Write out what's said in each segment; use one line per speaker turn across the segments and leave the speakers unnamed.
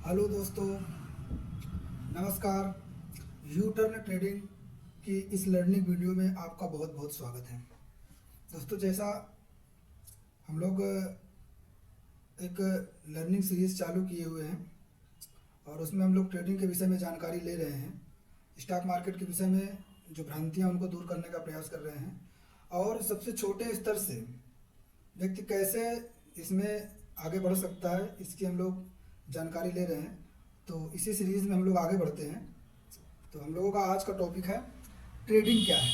Hello दोस्तों, नमस्कार। U turn trading की इस लर्निंग वीडियो में आपका बहुत बहुत स्वागत है। दोस्तों, जैसा हम लोग एक लर्निंग सीरीज चालू किए हुए हैं और उसमें हम लोग ट्रेडिंग के विषय में जानकारी ले रहे हैं। स्टॉक मार्केट के विषय में जो भ्रांतियां उनको दूर करने का प्रयास कर रहे हैं और सबसे छोटे स्तर से व्यक्ति कैसे इसमें आगे बढ़ सकता है, इसकी हम लोग जानकारी ले रहे हैं। तो इसी सीरीज़ में हम लोग आगे बढ़ते हैं। तो हम लोगों का आज का टॉपिक है ट्रेडिंग क्या है।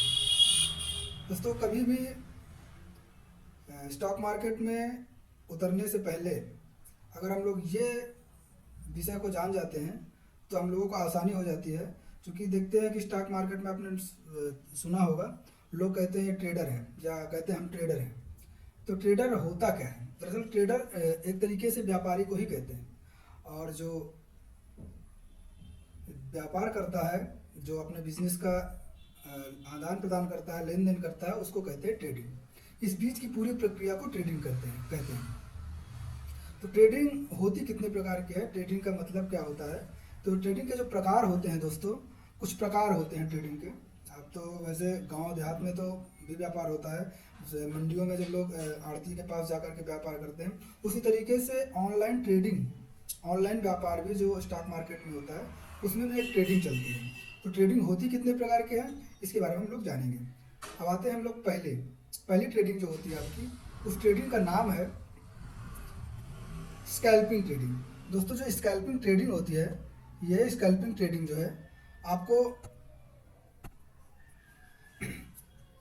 दोस्तों, कभी भी स्टॉक मार्केट में उतरने से पहले अगर हम लोग ये विषय को जान जाते हैं तो हम लोगों को आसानी हो जाती है। क्योंकि देखते हैं कि स्टॉक मार्केट में आपने सुना होगा, लोग कहते हैं ट्रेडर हैं या कहते हैं हम ट्रेडर हैं। तो ट्रेडर होता क्या है? दरअसल ट्रेडर एक तरीके से व्यापारी को ही कहते हैं। और जो व्यापार करता है, जो अपने बिजनेस का आदान प्रदान करता है, लेन देन करता है, उसको कहते हैं ट्रेडिंग। इस बीच की पूरी प्रक्रिया को ट्रेडिंग कहते हैं। तो ट्रेडिंग होती कितने प्रकार की है, ट्रेडिंग का मतलब क्या होता है? तो ट्रेडिंग के जो प्रकार होते हैं दोस्तों, कुछ प्रकार होते हैं ट्रेडिंग के। अब तो वैसे गांव देहात में तो भी व्यापार होता है, जैसे मंडियों में जब लोग आड़ती के पास जाकर के व्यापार करते हैं, उसी तरीके से ऑनलाइन ट्रेडिंग, ऑनलाइन व्यापार भी जो स्टॉक मार्केट में होता है उसमें भी एक ट्रेडिंग चलती है। तो ट्रेडिंग होती कितने प्रकार के हैं, इसके बारे में हम लोग जानेंगे। अब आते हैं हम लोग पहली ट्रेडिंग जो होती है आपकी, उस ट्रेडिंग का नाम है स्कैल्पिंग ट्रेडिंग। दोस्तों, जो स्कैल्पिंग ट्रेडिंग होती है, ये स्कैल्पिंग ट्रेडिंग जो है आपको,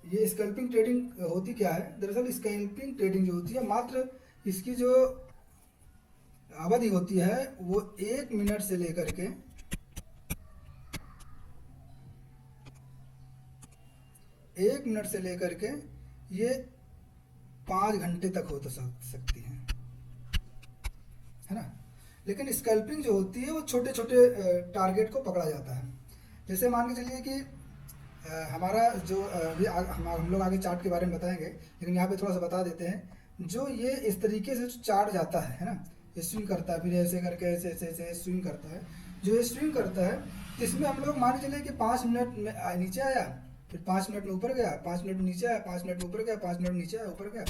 ये स्कैल्पिंग ट्रेडिंग होती क्या है? दरअसल स्कैल्पिंग ट्रेडिंग जो होती है, मात्र इसकी जो अवधि होती है वो 1 मिनट से लेकर के 1 मिनट से लेकर के ये 5 घंटे तक हो तो सकती है ना। लेकिन स्कैल्पिंग जो होती है वो छोटे छोटे टारगेट को पकड़ा जाता है। जैसे मान के चलिए कि हमारा जो अभी हम लोग आगे चार्ट के बारे में बताएंगे, लेकिन यहाँ पे थोड़ा सा बता देते हैं। जो ये इस तरीके से जो चार्ट जाता है ना, ये स्विंग करता है, फिर ऐसे करके ऐसे ऐसे ऐसे स्विंग करता है। जो ये स्विंग करता है, इसमें हम लोग मान के चलिए कि 5 मिनट में नीचे आया, फिर 5 मिनट में ऊपर गया, 5 मिनट में नीचे आया, 5 मिनट में ऊपर गया, 5 मिनट में नीचे आया, ऊपर गया।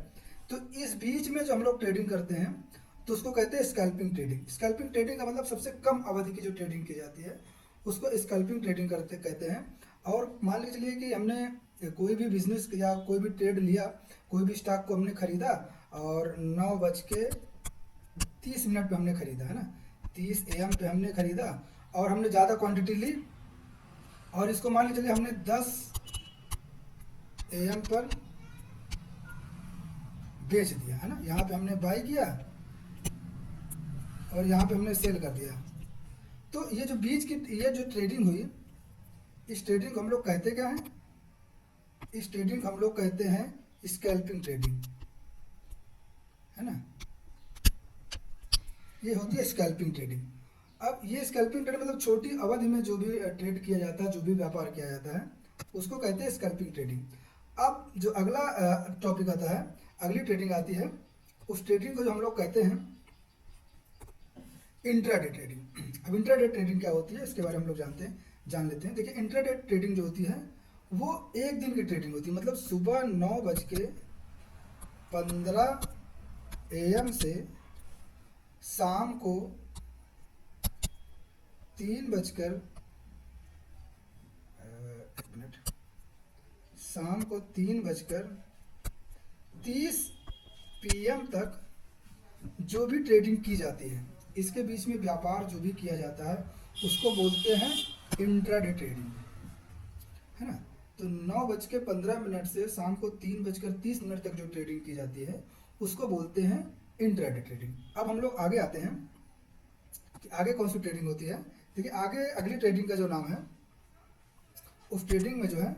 तो इस बीच में जो हम लोग ट्रेडिंग करते हैं तो उसको कहते हैं स्कैल्पिंग ट्रेडिंग। स्कैल्पिंग ट्रेडिंग का मतलब सबसे कम अवधि की जो ट्रेडिंग की जाती है उसको स्कैल्पिंग ट्रेडिंग करते कहते हैं। और मान के चलिए कि हमने कोई भी बिजनेस या कोई भी ट्रेड लिया, कोई भी स्टॉक को हमने खरीदा और 9:30 पे हमने खरीदा, है ना, 30 AM पे हमने खरीदा और हमने ज़्यादा क्वांटिटी ली और इसको मान के चलिए हमने 10 AM पर बेच दिया, है ना। यहाँ पे हमने बाई किया और यहाँ पे हमने सेल कर दिया। तो ये जो बीच की ये जो ट्रेडिंग हुई, इस ट्रेडिंग को हम लोग कहते क्या हैं? इस ट्रेडिंग को हम लोग कहते हैं स्कैल्पिंग ट्रेडिंग, है ना। ये होती है स्कैल्पिंग ट्रेडिंग। अब ये स्कैल्पिंग ट्रेड मतलब छोटी अवधि में जो भी ट्रेड किया जाता है, जो भी व्यापार किया जाता है, उसको कहते हैं स्कैल्पिंग ट्रेडिंग। अब जो अगला टॉपिक आता है, अगली ट्रेडिंग आती है, उस ट्रेडिंग को जो हम लोग कहते हैं इंट्राडे ट्रेडिंग। अब इंट्राडे ट्रेडिंग क्या होती है, इसके बारे में हम लोग जान लेते हैं। देखिए, इंट्राडे ट्रेडिंग जो होती है वो एक दिन की ट्रेडिंग होती है। मतलब सुबह 9:15 AM से शाम को 3 बजकर एक मिनट, शाम को 3:30 PM तक जो भी ट्रेडिंग की जाती है, इसके बीच में व्यापार जो भी किया जाता है उसको बोलते हैं इंट्राडे ट्रेडिंग, है ना। तो 9:15 से शाम को 3:30 तक जो ट्रेडिंग की जाती है उसको बोलते हैं इंट्राडे ट्रेडिंग। अब हम लोग आगे आते हैं कि आगे कौन सी ट्रेडिंग होती है। देखिए, आगे अगली ट्रेडिंग का जो नाम है, उस ट्रेडिंग में जो है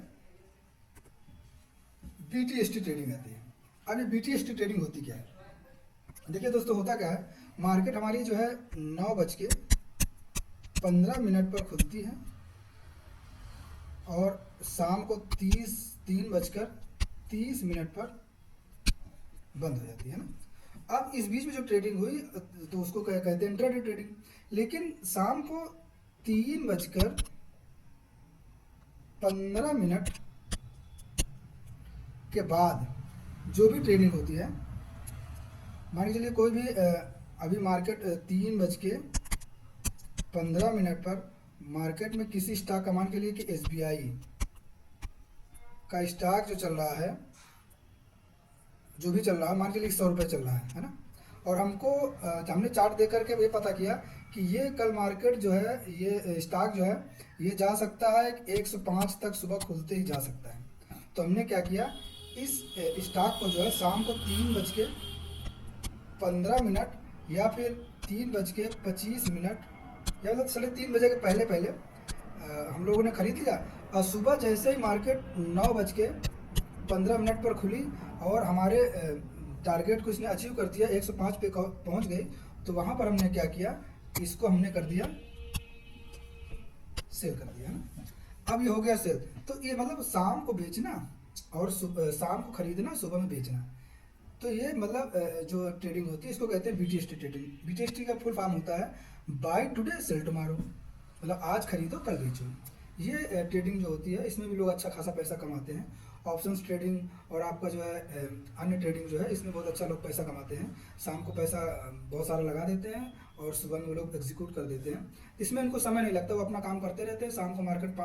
BTST ट्रेडिंग आती है। अब ये BTST ट्रेडिंग होती क्या है? देखिए दोस्तों, होता क्या है, मार्केट हमारी जो है 9:15 पर खुलती है और शाम को 3:30 पर बंद हो जाती है ना। अब इस बीच में जो ट्रेडिंग हुई तो उसको कहते हैं इंट्राडे ट्रेडिंग। लेकिन शाम को 3:15 के बाद जो भी ट्रेडिंग होती है, मान के चलिए कोई भी अभी मार्केट 3:15 पर मार्केट में किसी स्टॉक का, मान के लिए कि SBI का स्टॉक जो चल रहा है, जो भी चल रहा है, मान के लिए 100 रुपये चल रहा है ना। और हमको हमने चार्ट देख करके ये पता किया कि ये कल मार्केट जो है, ये स्टॉक जो है, ये जा सकता है 105 तक, सुबह खुलते ही जा सकता है। तो हमने क्या किया, इस स्टॉक को जो है शाम को 3:15 या फिर 3:25 या मतलब 3:30 के पहले पहले हम लोगों ने ख़रीद लिया। और सुबह जैसे ही मार्केट 9:15 पर खुली और हमारे टारगेट को इसने अचीव कर दिया, 105 पे पहुंच गई, तो वहाँ पर हमने क्या किया, इसको हमने कर दिया सेल कर दिया ना। अब ये हो गया सेल। तो ये मतलब शाम को बेचना और शाम को खरीदना, सुबह में बेचना। तो ये मतलब जो ट्रेडिंग होती है इसको कहते हैं BTST ट्रेडिंग। BTST का फुल फॉर्म होता है बाय टुडे सेल टुमारो, मतलब आज खरीदो कल बेचो। ये ट्रेडिंग जो होती है इसमें भी लोग अच्छा खासा पैसा कमाते हैं। ऑप्शंस ट्रेडिंग और आपका जो है अन्य ट्रेडिंग जो है, इसमें बहुत अच्छा लोग पैसा कमाते हैं। शाम को पैसा बहुत सारा लगा देते हैं और सुबह में वो लोग एग्जीक्यूट कर देते हैं। इसमें उनको समय नहीं लगता, वो अपना काम करते रहते हैं। शाम को मार्केट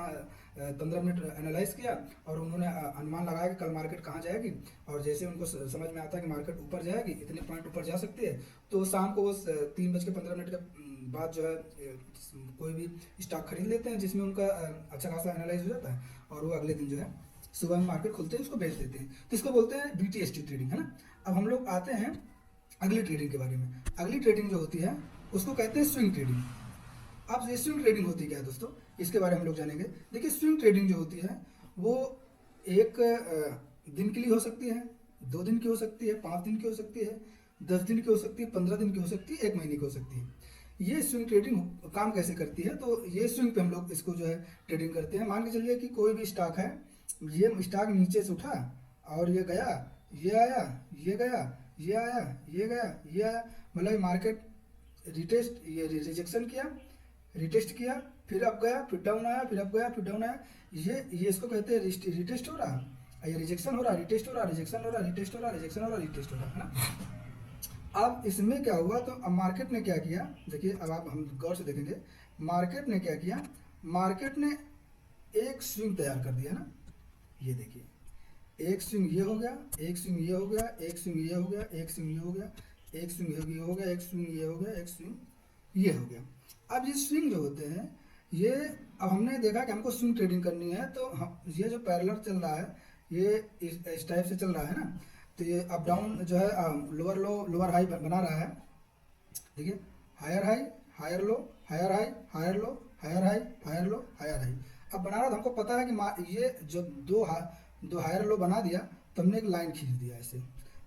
15 मिनट एनालाइज किया और उन्होंने अनुमान लगाया कि कल मार्केट कहाँ जाएगी, और जैसे उनको समझ में आता है कि मार्केट ऊपर जाएगी, इतने पॉइंट ऊपर जा सकती है, तो शाम को वो 3:15 के बाद जो है कोई भी स्टॉक खरीद लेते हैं, जिसमें उनका अच्छा खासा एनालाइज हो जाता है, और वो अगले दिन जो है सुबह में मार्केट खुलते हैं उसको बेच देते हैं। तो इसको बोलते हैं BTST ट्रेडिंग, है ना। अब हम लोग आते हैं अगली ट्रेडिंग के बारे में। अगली ट्रेडिंग जो होती है उसको कहते हैं स्विंग ट्रेडिंग। अब ये स्विंग ट्रेडिंग होती क्या है दोस्तों, इसके बारे में हम लोग जानेंगे। देखिए, स्विंग ट्रेडिंग जो होती है वो एक दिन के लिए हो सकती है, 2 दिन की हो सकती है, 5 दिन की हो सकती है, 10 दिन की हो सकती है, 15 दिन की हो सकती है, 1 महीने की हो सकती है। ये स्विंग ट्रेडिंग काम कैसे करती है, तो ये स्विंग पे हम लोग इसको जो है ट्रेडिंग करते हैं। मान के चलिए कि कोई भी स्टॉक है, ये स्टॉक नीचे से उठा और ये गया, ये आया, ये गया, ये आया, ये गया, ये आया, मतलब मार्केट रिटेस्ट, ये रिजेक्शन किया, रिटेस्ट किया, फिर अब गया, फिर डाउन आया, फिर अब गया, फिर डाउन आया। ये इसको कहते हैं रिटेस्ट हो रहा, ये रिजेक्शन हो रहा, रिटेस्ट हो रहा, रिजेक्शन हो रहा, रिटेस्ट हो रहा, रिजेक्शन हो रहा, रिटेस्ट हो रहा, है ना। अब इसमें क्या हुआ, तो अब मार्केट ने क्या किया, देखिए अब आप हम गौर से देखेंगे, मार्केट ने क्या किया, मार्केट ने एक स्विंग तैयार कर दिया ना। ये देखिए, एक स्विंग ये हो गया, एक स्विंग ये हो गया, एक स्विंग ये हो गया, एक स्विंग ये हो गया, एक स्विंग ये हो गया, एक स्विंग ये हो गया, एक स्विंग ये हो गया। अब ये स्विंग जो होते हैं ये, अब हमने देखा कि हमको स्विंग ट्रेडिंग करनी है, तो हम ये जो पैरेलल चल रहा है ये इस टाइप से चल रहा है ना। तो ये अप डाउन जो है लोअर लो लोअर हाई बना रहा है। देखिए, higher high, higher low, higher high, higher low, higher high, higher low, higher high. अब बना रहा था, हमको पता है कि ये जब दो हायर लो बना दिया, तो हमने एक लाइन खींच दिया ऐसे।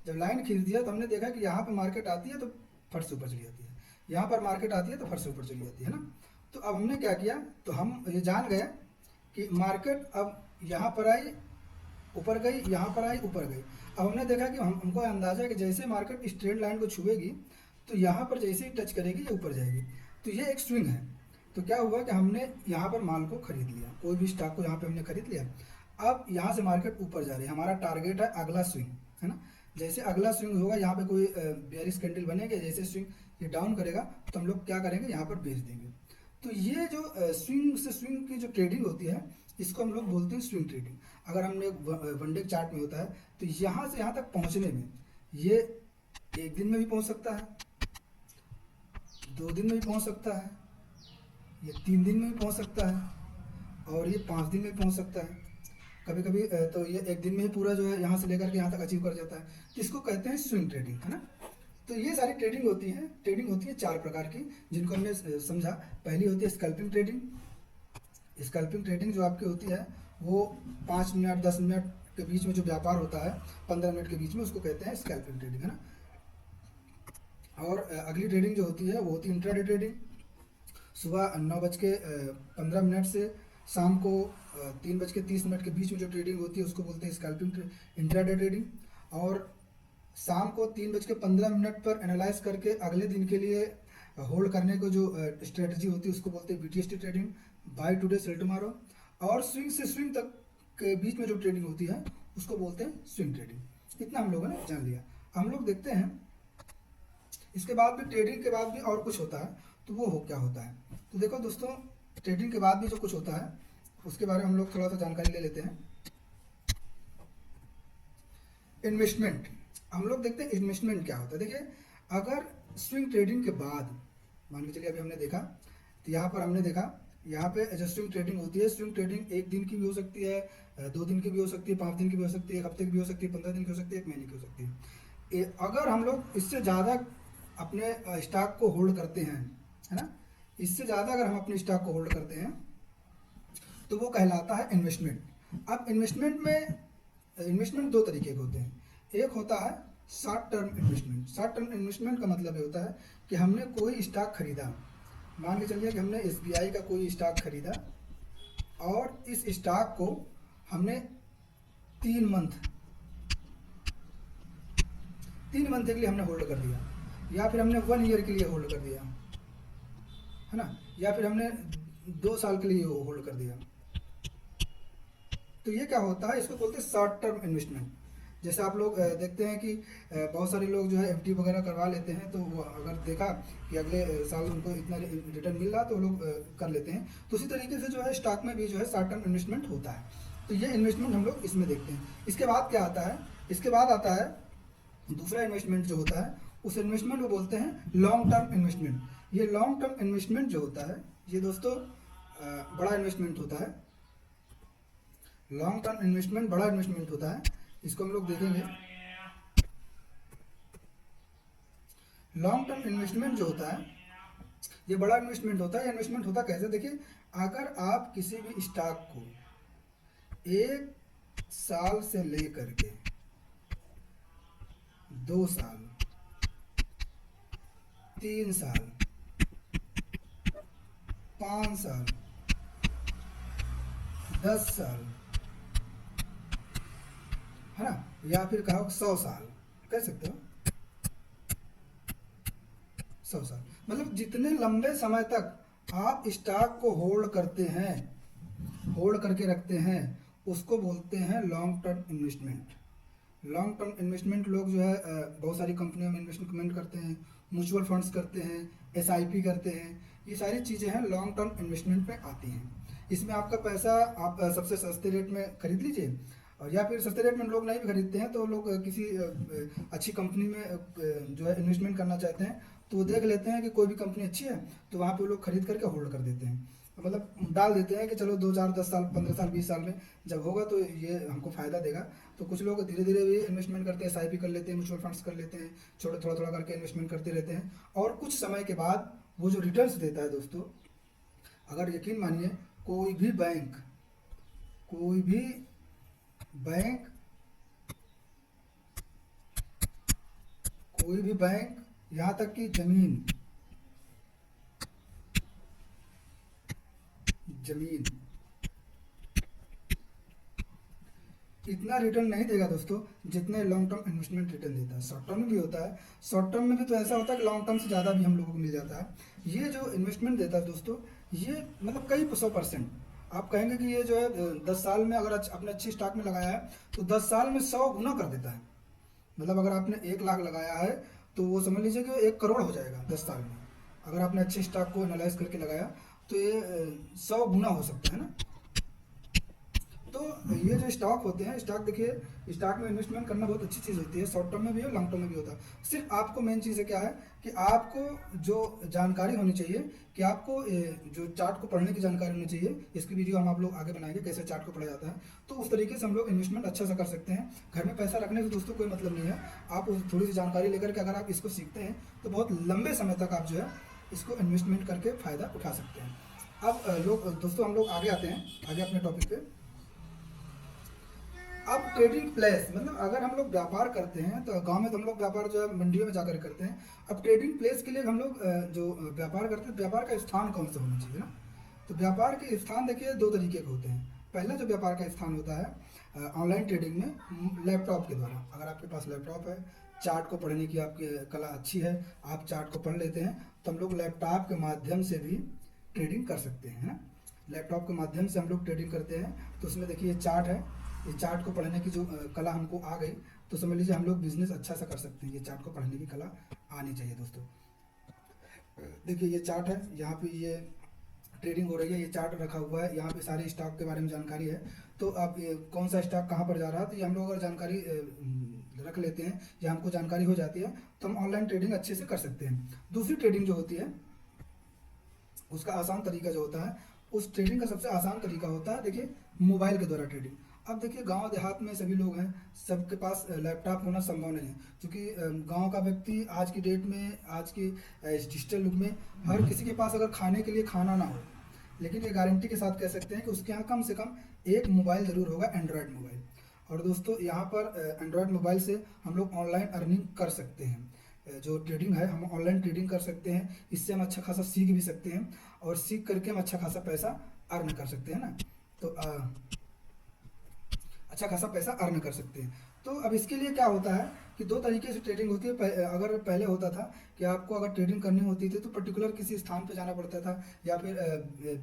जब लाइन खींच दिया तो हमने देखा कि यहाँ पर मार्केट आती है तो फट से ऊपर चली जाती है, यहाँ पर मार्केट आती है तो फट से ऊपर चली जाती है ना। तो अब हमने क्या किया, तो हम ये जान गए कि मार्केट अब यहाँ पर आई, ऊपर गई, यहाँ पर आई, ऊपर गई। अब हमने देखा कि हमको अंदाजा है कि जैसे मार्केट इस ट्रेंड लाइन को छुएगी तो यहाँ पर जैसे ही टच करेगी ये ऊपर जाएगी। तो ये एक स्विंग है। तो क्या हुआ कि हमने यहाँ पर माल को खरीद लिया, कोई भी स्टॉक को यहाँ पे हमने खरीद लिया। अब यहाँ से मार्केट ऊपर जा रही है, हमारा टारगेट है अगला स्विंग, है ना। जैसे अगला स्विंग होगा, यहाँ पे कोई बेयरिश कैंडल बनेगा, जैसे स्विंग ये डाउन करेगा तो हम लोग क्या करेंगे, यहाँ पर बेच देंगे। तो ये जो स्विंग से स्विंग की जो ट्रेडिंग होती है इसको हम लोग बोलते हैं स्विंग ट्रेडिंग। अगर हमने वनडे चार्ट में होता है तो यहाँ से यहाँ तक पहुँचने में ये 1 दिन में भी पहुँच सकता है, 2 दिन में भी पहुँच सकता है, ये 3 दिन में भी पहुँच सकता है, और ये 5 दिन में भी पहुँच सकता है। कभी कभी तो ये 1 दिन में ही पूरा जो है यहाँ से लेकर के यहाँ तक अचीव कर जाता है। तो इसको कहते हैं स्विंग ट्रेडिंग, है ना। तो ये सारी ट्रेडिंग होती है। ट्रेडिंग होती है 4 प्रकार की, जिनको हमने समझा। पहली होती है स्कैल्पिंग ट्रेडिंग। स्कैल्पिंग ट्रेडिंग जो आपकी होती है वो 5 मिनट 10 मिनट के बीच में जो व्यापार होता है, 15 मिनट के बीच में, उसको कहते हैं स्कैल्पिंग ट्रेडिंग, है ना। और अगली ट्रेडिंग जो होती है वो होती है इंट्राडे ट्रेडिंग। सुबह 9:15 से शाम को 3:30 के बीच में जो ट्रेडिंग होती है उसको बोलते हैं स्कैल्पिंग इंट्राडे ट्रेडिंग। और शाम को 3:15 पर एनालाइज करके अगले दिन के लिए होल्ड करने को जो स्ट्रेटजी होती है उसको बोलते हैं BTST trading, buy today sell tomorrow. और स्विंग से स्विंग तक के बीच में जो ट्रेडिंग होती है उसको बोलते हैं स्विंग ट्रेडिंग। इतना हम लोगों ने जान लिया। हम लोग देखते हैं इसके बाद भी, ट्रेडिंग के बाद भी और कुछ होता है, तो वो क्या होता है। तो देखो दोस्तों, ट्रेडिंग के बाद भी जो कुछ होता है उसके बारे में हम लोग थोड़ा सा जानकारी ले लेते हैं। इन्वेस्टमेंट, हम लोग देखते हैं इन्वेस्टमेंट क्या होता है। देखिए, अगर स्विंग ट्रेडिंग के बाद मान के चलिए अभी हमने देखा, तो यहाँ पर हमने देखा यहाँ पे जो स्विंग ट्रेडिंग होती है, स्विंग ट्रेडिंग 1 दिन की भी हो सकती है, 2 दिन की भी हो सकती है, 5 दिन की भी हो सकती है, 1 हफ्ते की भी हो सकती है, 15 दिन की हो सकती है, 1 महीने की हो सकती है। अगर हम लोग इससे ज़्यादा अपने स्टॉक को होल्ड करते हैं, है ना, इससे ज़्यादा अगर हम अपने स्टॉक को होल्ड करते हैं तो वो कहलाता है इन्वेस्टमेंट। अब इन्वेस्टमेंट 2 तरीके के होते हैं। एक होता है short term investment. Short term investment का मतलब ये होता है कि हमने कोई स्टॉक खरीदा, मान के चलिए कि हमने एसबीआई का कोई स्टॉक खरीदा और इस स्टॉक को हमने 3 मंथ के लिए हमने होल्ड कर दिया, या फिर हमने 1 ईयर के लिए होल्ड कर दिया, है ना, या फिर हमने 2 साल के लिए होल्ड कर दिया। तो ये क्या होता है, इसको बोलते हैं शॉर्ट टर्म इन्वेस्टमेंट। जैसे आप लोग देखते हैं कि बहुत सारे लोग जो है एफडी वगैरह करवा लेते हैं, तो वो अगर देखा कि अगले साल उनको इतना रिटर्न मिल रहा तो वो लोग कर लेते हैं। तो उसी तरीके से जो है स्टॉक में भी जो है शॉर्ट टर्म इन्वेस्टमेंट होता है। तो ये इन्वेस्टमेंट हम लोग इसमें देखते हैं। इसके बाद क्या आता है, इसके बाद आता है दूसरा इन्वेस्टमेंट जो होता है, उस इन्वेस्टमेंट को बोलते हैं लॉन्ग टर्म इन्वेस्टमेंट। ये लॉन्ग टर्म इन्वेस्टमेंट जो होता है, ये दोस्तों बड़ा इन्वेस्टमेंट होता है। लॉन्ग टर्म इन्वेस्टमेंट बड़ा इन्वेस्टमेंट होता है, इसको हम लोग देखेंगे। लॉन्ग टर्म इन्वेस्टमेंट जो होता है ये बड़ा इन्वेस्टमेंट होता है। इन्वेस्टमेंट होता कैसे, देखिए, अगर आप किसी भी स्टॉक को 1 साल से लेकर के 2 साल, 3 साल, 5 साल, 10 साल, है ना, या फिर कहो 100 साल, कह सकते हो 100 साल, मतलब जितने लंबे समय तक आप स्टॉक को होल्ड करते हैं, होल्ड करके रखते हैं, उसको बोलते हैं long term investment. Long term investment लोग जो है बहुत सारी कंपनियों में इन्वेस्टमेंट करते हैं, म्यूचुअल फंड्स करते हैं, एसआईपी करते हैं। ये सारी चीज़ें हैं लॉन्ग टर्म इन्वेस्टमेंट में आती हैं। इसमें आपका पैसा आप सबसे सस्ते रेट में खरीद लीजिए, और या फिर सस्ते रेट में लोग नहीं भी खरीदते हैं तो लोग किसी अच्छी कंपनी में जो है इन्वेस्टमेंट करना चाहते हैं, तो वो देख लेते हैं कि कोई भी कंपनी अच्छी है तो वहाँ पे वो लोग खरीद करके होल्ड कर देते हैं, मतलब डाल देते हैं कि चलो 2 4 10 साल 15 साल 20 साल में जब होगा तो ये हमको फ़ायदा देगा। तो कुछ लोग धीरे धीरे भी इन्वेस्टमेंट करते हैं, एसआईपी कर लेते हैं, म्यूचुअल फंड्स कर लेते हैं, थोड़ा थोड़ा करके इन्वेस्टमेंट करते रहते हैं, और कुछ समय के बाद वो जो रिटर्न्स देता है दोस्तों, अगर यकीन मानिए कोई भी बैंक, कोई भी बैंक, कोई भी बैंक, यहाँ तक कि जमीन इतना रिटर्न नहीं देगा दोस्तों जितने लॉन्ग टर्म इन्वेस्टमेंट रिटर्न देता है। शॉर्ट टर्म में भी होता है, शॉर्ट टर्म में भी तो ऐसा होता है कि लॉन्ग टर्म से ज़्यादा भी हम लोगों को मिल जाता है। ये जो इन्वेस्टमेंट देता है दोस्तों, ये मतलब कई 100%, आप कहेंगे कि ये जो है 10 साल में अगर अपने अच्छे स्टॉक में लगाया है तो 10 साल में 100 गुना कर देता है। मतलब अगर आपने 1 लाख लगाया है तो वो समझ लीजिए कि वो 1 करोड़ हो जाएगा 10 साल में। अगर आपने अच्छे स्टॉक को एनालाइज करके लगाया तो ये 100 गुना हो सकता है ना। तो ये जो स्टॉक होते हैं, स्टॉक देखिए, स्टॉक में इन्वेस्टमेंट करना बहुत अच्छी चीज़ होती है, शॉर्ट टर्म में भी है, लॉन्ग टर्म में भी होता है। सिर्फ आपको मेन चीज़ है क्या है कि आपको जो जानकारी होनी चाहिए, कि आपको जो चार्ट को पढ़ने की जानकारी होनी चाहिए। इसकी वीडियो हम आप लोग आगे बनाएंगे कैसे चार्ट को पढ़ा जाता है, तो उस तरीके से हम लोग इन्वेस्टमेंट अच्छा से कर सकते हैं। घर में पैसा रखने से दोस्तों कोई मतलब नहीं है, आप थोड़ी सी जानकारी लेकर के अगर आप इसको सीखते हैं तो बहुत लंबे समय तक आप जो है इसको इन्वेस्टमेंट करके फ़ायदा उठा सकते हैं। अब लोग दोस्तों, हम लोग आगे आते हैं, आगे अपने टॉपिक पे। अब ट्रेडिंग प्लेस, मतलब अगर हम लोग व्यापार करते हैं तो गांव में तो हम लोग व्यापार जो है मंडियों में जाकर करते हैं। अब ट्रेडिंग प्लेस के लिए हम लोग जो व्यापार करते हैं, व्यापार का स्थान कौन सा होना चाहिए ना। तो व्यापार के स्थान देखिए 2 तरीके के होते हैं। पहला जो व्यापार का स्थान होता है ऑनलाइन ट्रेडिंग में लैपटॉप के द्वारा। अगर आपके पास लैपटॉप है, चार्ट को पढ़ने की आपकी कला अच्छी है, आप चार्ट को पढ़ लेते हैं, तो हम लोग लैपटॉप के माध्यम से भी ट्रेडिंग कर सकते हैं, है ना। लैपटॉप के माध्यम से हम लोग ट्रेडिंग करते हैं, तो उसमें देखिए ये चार्ट है, ये चार्ट को पढ़ने की जो कला हमको आ गई, तो समझ लीजिए हम लोग बिजनेस अच्छा सा कर सकते हैं। ये चार्ट को पढ़ने की कला आनी चाहिए दोस्तों। देखिए ये चार्ट है, यहाँ पे ये ट्रेडिंग हो रही है, ये चार्ट रखा हुआ है, यहाँ पे सारे स्टॉक के बारे में जानकारी है। तो अब ये कौन सा स्टॉक कहाँ पर जा रहा है, तो ये हम लोग अगर जानकारी रख लेते हैं या हमको जानकारी हो जाती है, तो हम ऑनलाइन ट्रेडिंग अच्छे से कर सकते हैं। दूसरी ट्रेडिंग जो होती है उसका आसान तरीका जो होता है, उस ट्रेडिंग का सबसे आसान तरीका होता है देखिए मोबाइल के द्वारा ट्रेडिंग। अब देखिए गांव देहात में सभी लोग हैं, सबके पास लैपटॉप होना संभव नहीं है, क्योंकि गांव का व्यक्ति आज की डेट में, आज की डिजिटल युग में हर किसी के पास अगर खाने के लिए खाना ना हो, लेकिन ये गारंटी के साथ कह सकते हैं कि उसके यहाँ कम से कम एक मोबाइल ज़रूर होगा, एंड्रॉयड मोबाइल। और दोस्तों यहाँ पर एंड्रॉयड मोबाइल से हम लोग ऑनलाइन अर्निंग कर सकते हैं। जो ट्रेडिंग है हम ऑनलाइन ट्रेडिंग कर सकते हैं, इससे हम अच्छा खासा सीख भी सकते हैं, और सीख करके हम अच्छा खासा पैसा अर्न कर सकते हैं ना। तो अच्छा खासा पैसा अर्न कर सकते हैं। तो अब इसके लिए क्या होता है कि दो तरीके से ट्रेडिंग होती है। अगर पहले होता था कि आपको अगर ट्रेडिंग करनी होती थी तो पर्टिकुलर किसी स्थान पे जाना पड़ता था, या फिर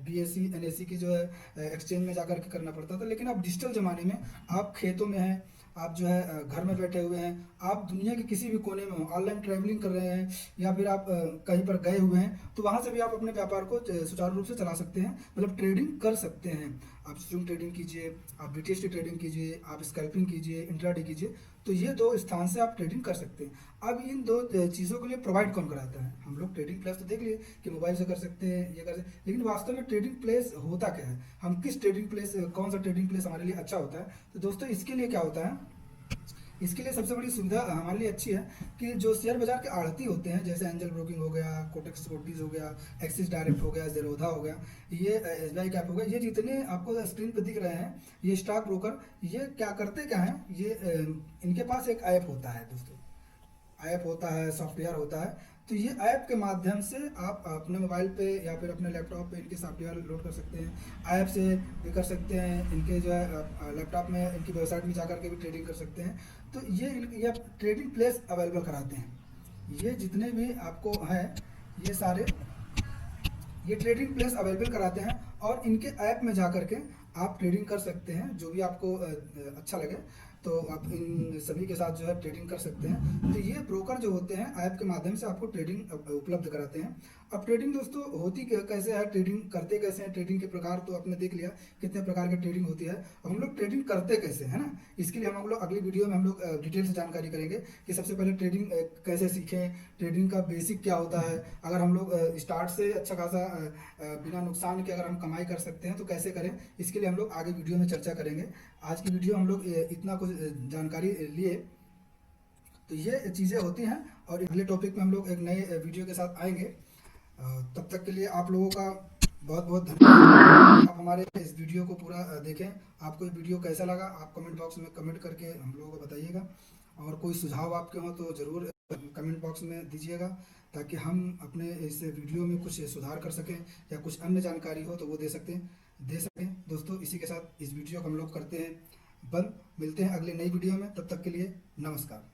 बीएससी एनएससी की जो है एक्सचेंज में जाकर के करना पड़ता था। लेकिन अब डिजिटल ज़माने में आप खेतों में हैं, आप जो है घर में बैठे हुए हैं, आप दुनिया के किसी भी कोने में हो, ऑनलाइन ट्रैवलिंग कर रहे हैं, या फिर आप कहीं पर गए हुए हैं, तो वहाँ से भी आप अपने व्यापार को सुचारू रूप से चला सकते हैं, मतलब ट्रेडिंग कर सकते हैं। आप स्विंग ट्रेडिंग कीजिए, आप बीटीएसटी ट्रेडिंग कीजिए, आप स्कैल्पिंग कीजिए, इंट्राडे कीजिए, तो ये दो स्थान से आप ट्रेडिंग कर सकते हैं। अब इन दो चीज़ों के लिए प्रोवाइड कौन कराता है? हम लोग ट्रेडिंग प्लेस तो देख लिए कि मोबाइल से कर सकते हैं, ये कर सकते हैं, लेकिन वास्तव में ट्रेडिंग प्लेस होता क्या है, हम किस ट्रेडिंग प्लेस, कौन सा ट्रेडिंग प्लेस हमारे लिए अच्छा होता है? तो दोस्तों इसके लिए क्या होता है, इसके लिए सबसे बड़ी सुविधा हमारे लिए अच्छी है कि जो शेयर बाजार के आड़ती होते हैं, जैसे एंजल ब्रोकिंग हो गया, कोटक सिक्योरिटीज हो गया, एक्सिस डायरेक्ट हो गया, जेरोधा हो गया, ये एसबीआई कैप हो गया, ये जितने आपको स्क्रीन पर दिख रहे हैं ये स्टॉक ब्रोकर, ये क्या करते क्या हैं, ये इनके पास एक ऐप होता है दोस्तों, ऐप होता है, सॉफ्टवेयर होता है। तो ये ऐप के माध्यम से आप अपने मोबाइल पे या फिर अपने लैपटॉप पे इनके सॉफ्टवेयर लोड कर सकते हैं, ऐप से भी कर सकते हैं, इनके जो है लैपटॉप में इनकी वेबसाइट में जाकर के भी ट्रेडिंग कर सकते हैं। तो ये ट्रेडिंग प्लेस अवेलेबल कराते हैं, ये जितने भी आपको हैं ये सारे ये ट्रेडिंग प्लेस अवेलेबल कराते हैं, और इनके ऐप में जा करके आप ट्रेडिंग कर सकते हैं, जो भी आपको अच्छा लगे, तो आप इन सभी के साथ जो है ट्रेडिंग कर सकते हैं। तो ये ब्रोकर जो होते हैं ऐप के माध्यम से आपको ट्रेडिंग उपलब्ध कराते हैं। अब ट्रेडिंग दोस्तों होती कैसे है, ट्रेडिंग करते कैसे हैं, ट्रेडिंग के प्रकार तो आपने देख लिया कितने प्रकार की ट्रेडिंग होती है, हम लोग ट्रेडिंग करते कैसे है ना, इसके लिए हम लोग अगली वीडियो में हम लोग डिटेल से जानकारी करेंगे कि सबसे पहले ट्रेडिंग कैसे सीखें, ट्रेडिंग का बेसिक क्या होता है, अगर हम लोग स्टार्ट से अच्छा खासा बिना नुकसान के अगर हम कमाई कर सकते हैं तो कैसे करें, इसके लिए हम लोग आगे वीडियो में चर्चा करेंगे। आज की वीडियो हम लोग इतना कुछ जानकारी लिए, तो ये चीज़ें होती हैं, और अगले टॉपिक में हम लोग एक नए वीडियो के साथ आएंगे। तब तक के लिए आप लोगों का बहुत बहुत धन्यवाद। आप हमारे इस वीडियो को पूरा देखें। आपको ये वीडियो कैसा लगा आप कमेंट बॉक्स में कमेंट करके हम लोगों को बताइएगा, और कोई सुझाव आपके हो तो ज़रूर कमेंट बॉक्स में दीजिएगा, ताकि हम अपने इस वीडियो में कुछ सुधार कर सकें, या कुछ अन्य जानकारी हो तो वो दे सकें दोस्तों। इसी के साथ इस वीडियो को हम लोग करते हैं बंद। मिलते हैं अगले नई वीडियो में, तब तक के लिए नमस्कार।